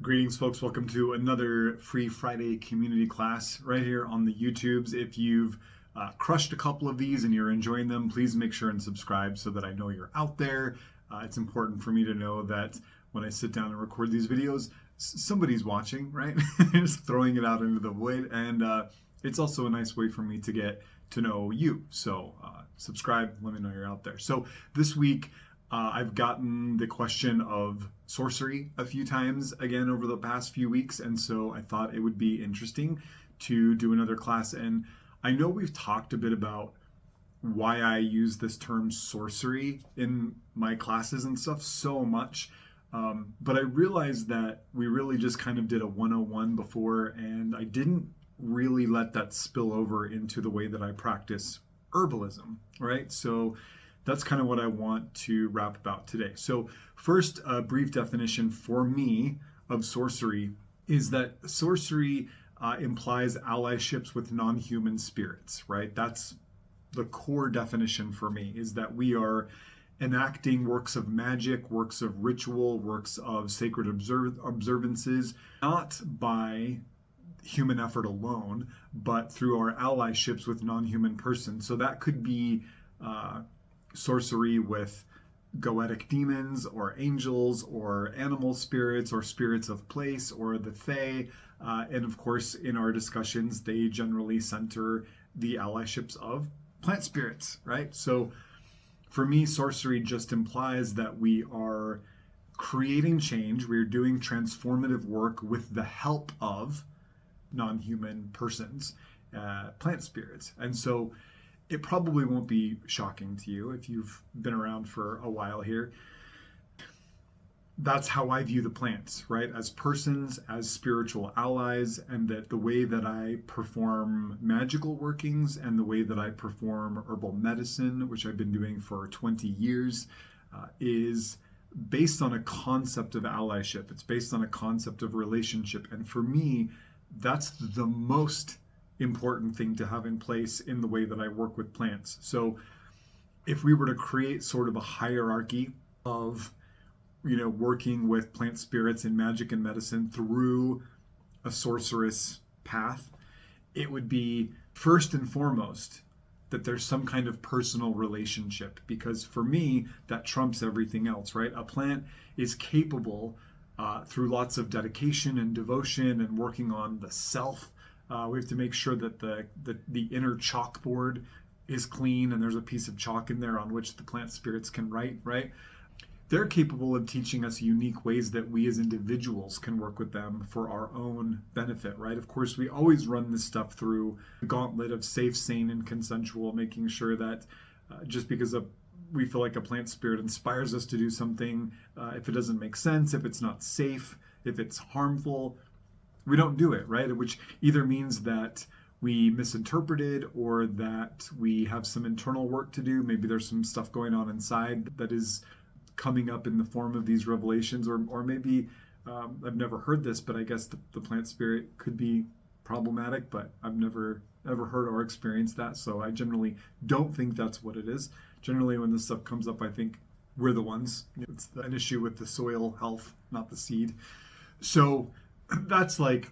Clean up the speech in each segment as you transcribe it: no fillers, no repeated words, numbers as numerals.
Greetings, folks. Welcome to another Free Friday community class right here on the YouTubes. If you've crushed a couple of these and you're enjoying them, please make sure and subscribe so that I know you're out there. It's important for me to know that when I sit down and record these videos, somebody's watching, right? Just throwing it out into the void. And it's also a nice way for me to get to know you. So subscribe, let me know you're out there. So this week, I've gotten the question of sorcery a few times again over the past few weeks, and so I thought it would be interesting to do another class. And I know we've talked a bit about why I use this term sorcery in my classes and stuff so much, but I realized that we really just kind of did a 101 before, and I didn't really let that spill over into the way that I practice herbalism, right? So that's kind of what I want to rap about today. So first, a brief definition for me of sorcery is that sorcery implies allyships with non-human spirits, right? That's the core definition for me, is that we are enacting works of magic, works of ritual, works of sacred observances, not by human effort alone, but through our allyships with non-human persons. So that could be sorcery with goetic demons or angels or animal spirits or spirits of place or the fae. And of course, in our discussions, they generally center the allyships of plant spirits, right? So for me, sorcery just implies that we are creating change. We're doing transformative work with the help of non-human persons, plant spirits. And so it probably won't be shocking to you if you've been around for a while here. That's how I view the plants, right? As persons, as spiritual allies, and that the way that I perform magical workings and the way that I perform herbal medicine, which I've been doing for 20 years, is based on a concept of allyship. It's based on a concept of relationship. And for me, that's the most important thing to have in place in the way that I work with plants. So if we were to create sort of a hierarchy of, working with plant spirits in magic and medicine through a sorceress path, it would be first and foremost that there's some kind of personal relationship, because for me, that trumps everything else, right? A plant is capable through lots of dedication and devotion and working on the self. We have to make sure that the inner chalkboard is clean and there's a piece of chalk in there on which the plant spirits can write, right? They're capable of teaching us unique ways that we as individuals can work with them for our own benefit, right? Of course, we always run this stuff through a gauntlet of safe, sane, and consensual, making sure that just because we feel like a plant spirit inspires us to do something, if it doesn't make sense, if it's not safe, if it's harmful, we don't do it, right? Which either means that we misinterpreted or that we have some internal work to do. Maybe there's some stuff going on inside that is coming up in the form of these revelations, or maybe I've never heard this, but I guess the plant spirit could be problematic, but I've never ever heard or experienced that. So I generally don't think that's what it is. Generally, when this stuff comes up, I think we're the ones. It's an issue with the soil health, not the seed. So that's like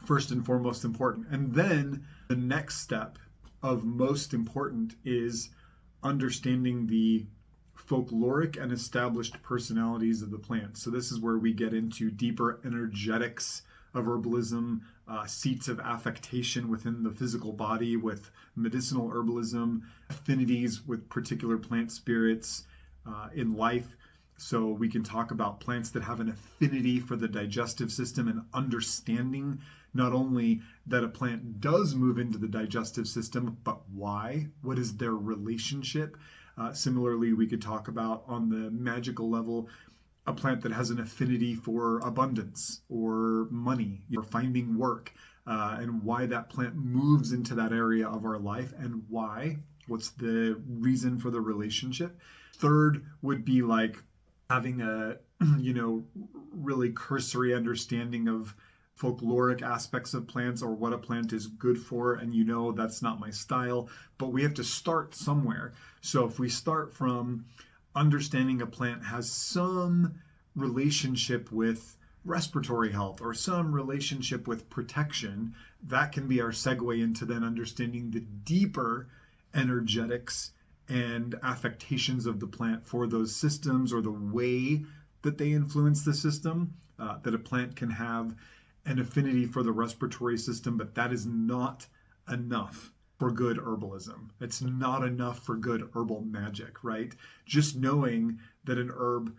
first and foremost important. And then the next step of most important is understanding the folkloric and established personalities of the plant. So this is where we get into deeper energetics of herbalism, seats of affectation within the physical body with medicinal herbalism, affinities with particular plant spirits in life. So we can talk about plants that have an affinity for the digestive system and understanding not only that a plant does move into the digestive system, but why? What is their relationship? Similarly, we could talk about on the magical level, a plant that has an affinity for abundance or money or finding work, and why that plant moves into that area of our life and why. What's the reason for the relationship? Third would be like having a, really cursory understanding of folkloric aspects of plants or what a plant is good for. And that's not my style, but we have to start somewhere. So if we start from understanding a plant has some relationship with respiratory health or some relationship with protection, that can be our segue into then understanding the deeper energetics and affectations of the plant for those systems, or the way that they influence the system. That a plant can have an affinity for the respiratory system, but that is not enough for good herbalism. It's not enough for good herbal magic, right? Just knowing that an herb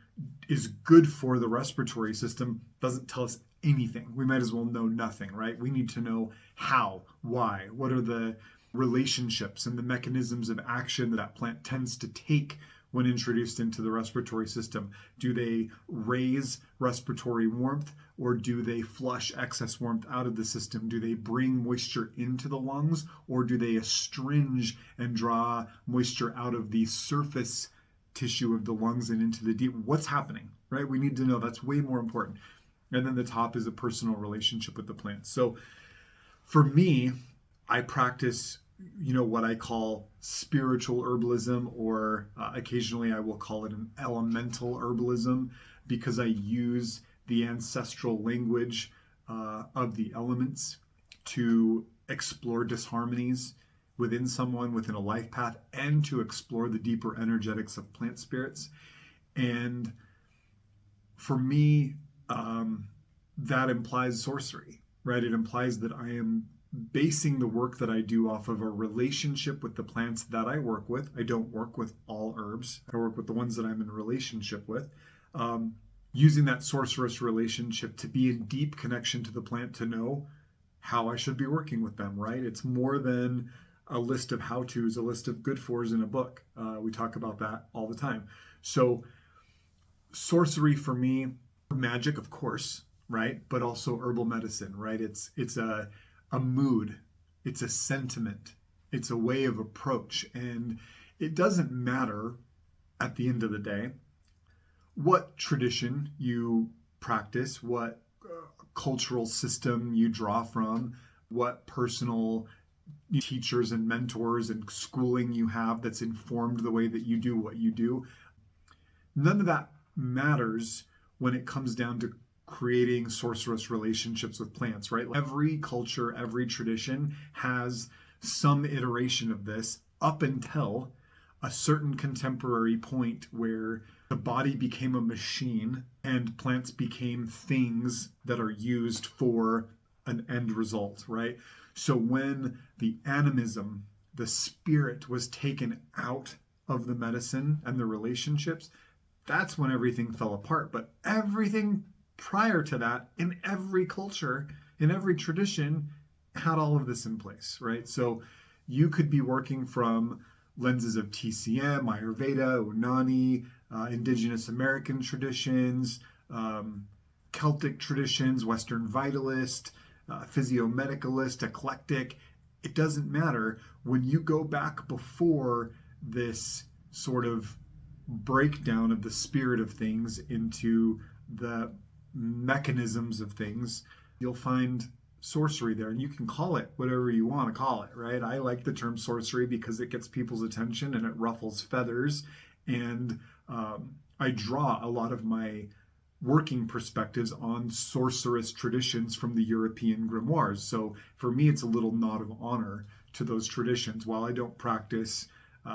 is good for the respiratory system doesn't tell us anything. We might as well know nothing, right? We need to know how, why, what are the relationships and the mechanisms of action that that plant tends to take when introduced into the respiratory system. Do they raise respiratory warmth, or do they flush excess warmth out of the system? Do they bring moisture into the lungs, or do they astringe and draw moisture out of the surface tissue of the lungs and into the deep? What's happening, right? We need to know. That's way more important. And then the top is a personal relationship with the plant. So for me, I practice what I call spiritual herbalism, or occasionally I will call it an elemental herbalism, because I use the ancestral language of the elements to explore disharmonies within someone, within a life path, and to explore the deeper energetics of plant spirits. And for me, that implies sorcery, right? It implies that I am basing the work that I do off of a relationship with the plants that I work with. I don't work with all herbs. I work with the ones that I'm in a relationship with. Using that sorcerous relationship to be in deep connection to the plant, to know how I should be working with them, right? It's more than a list of how-tos, a list of good-fors in a book. We talk about that all the time. So sorcery for me, magic, of course, right? But also herbal medicine, right? It's a mood, it's a sentiment, it's a way of approach. And it doesn't matter at the end of the day what tradition you practice, what cultural system you draw from, what personal teachers and mentors and schooling you have that's informed the way that you do what you do. None of that matters when it comes down to creating sorcerous relationships with plants, right? Every culture, every tradition has some iteration of this up until a certain contemporary point where the body became a machine and plants became things that are used for an end result, right? So when the animism, the spirit, was taken out of the medicine and the relationships, that's when everything fell apart. But everything prior to that, in every culture, in every tradition, had all of this in place, right? So you could be working from lenses of TCM, Ayurveda, Unani, Indigenous American traditions, Celtic traditions, Western vitalist, physiomedicalist, eclectic. It doesn't matter. When you go back before this sort of breakdown of the spirit of things into the mechanisms of things, you'll find sorcery there. And you can call it whatever you want to call it, right? I like the term sorcery because it gets people's attention and it ruffles feathers. And I draw a lot of my working perspectives on sorcerous traditions from the European grimoires. So for me, it's a little nod of honor to those traditions. While I don't practice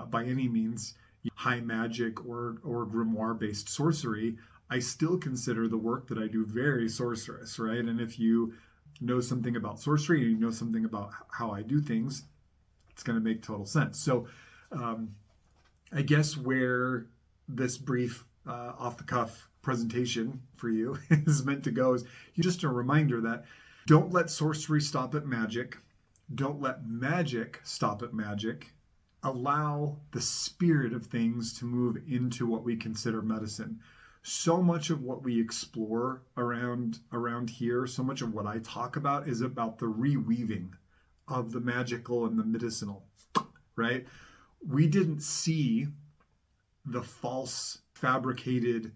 by any means high magic or grimoire-based sorcery, I still consider the work that I do very sorcerous, right? And if you know something about sorcery and you know something about how I do things, it's going to make total sense. So I guess where this brief off-the-cuff presentation for you is meant to go is just a reminder that don't let sorcery stop at magic. Don't let magic stop at magic. Allow the spirit of things to move into what we consider medicine. So much of what we explore around here, so much of what I talk about is about the reweaving of the magical and the medicinal, right? We didn't see the false fabricated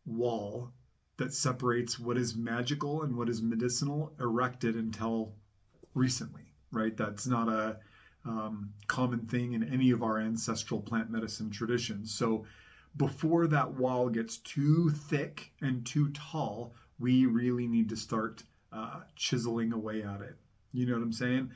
wall that separates what is magical and what is medicinal erected until recently, right? That's not a common thing in any of our ancestral plant medicine traditions. So before that wall gets too thick and too tall, we really need to start chiseling away at it. You know what I'm saying?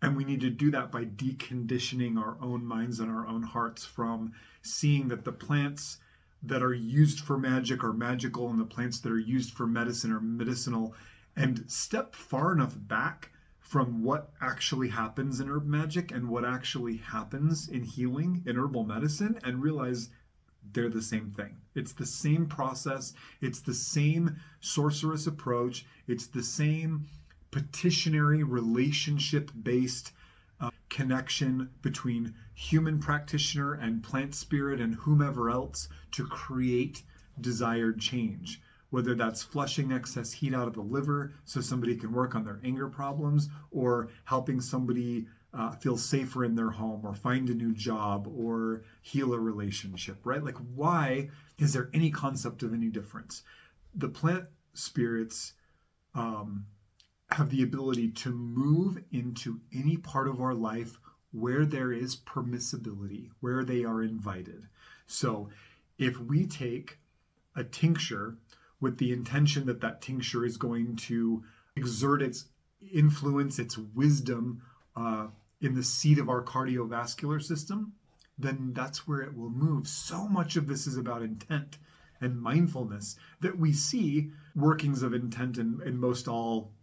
And we need to do that by deconditioning our own minds and our own hearts from seeing that the plants that are used for magic are magical and the plants that are used for medicine are medicinal, and step far enough back from what actually happens in herb magic and what actually happens in healing in herbal medicine and realize they're the same thing. It's the same process. It's the same sorcerous approach. It's the same petitionary relationship-based connection between human practitioner and plant spirit and whomever else to create desired change. Whether that's flushing excess heat out of the liver so somebody can work on their anger problems, or helping somebody feel safer in their home, or find a new job, or heal a relationship, right? Like, why is there any concept of any difference? The plant spirits have the ability to move into any part of our life where there is permissibility, where they are invited. So if we take a tincture with the intention that that tincture is going to exert its influence, its wisdom in the seat of our cardiovascular system, then that's where it will move. So much of this is about intent and mindfulness that we see workings of intent in most all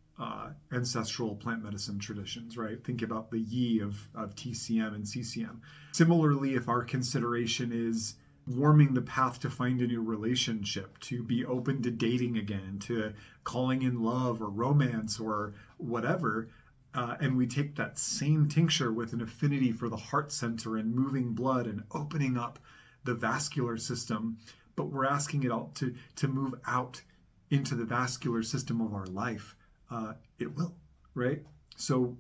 ancestral plant medicine traditions, right? Think about the yi of TCM and CCM. Similarly, if our consideration is warming the path to find a new relationship, to be open to dating again, to calling in love or romance or whatever, and we take that same tincture with an affinity for the heart center and moving blood and opening up the vascular system, but we're asking it all to move out into the vascular system of our life, it will, right? So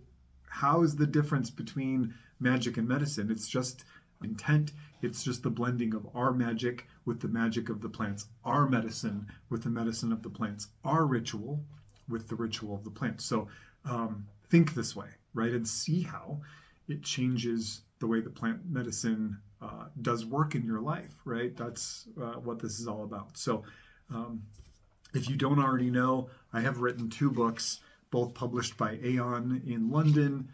how is the difference between magic and medicine? It's just intent. It's just the blending of our magic with the magic of the plants, our medicine with the medicine of the plants, our ritual with the ritual of the plants. So think this way, right? And see how it changes the way the plant medicine does work in your life, right? That's what this is all about. So if you don't already know, I have written 2 books, both published by Aeon in London,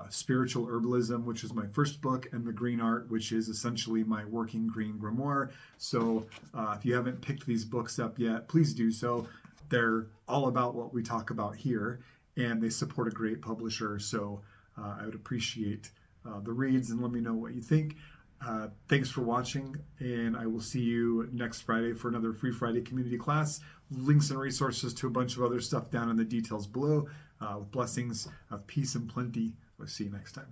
Spiritual Herbalism, which is my first book, and The Green Art, which is essentially my working green grimoire. So if you haven't picked these books up yet, please do so. They're all about what we talk about here, and they support a great publisher. So I would appreciate the reads, and let me know what you think. Thanks for watching, and I will see you next Friday for another Free Friday community class. Links and resources to a bunch of other stuff down in the details below. With blessings of peace and plenty. We'll see you next time.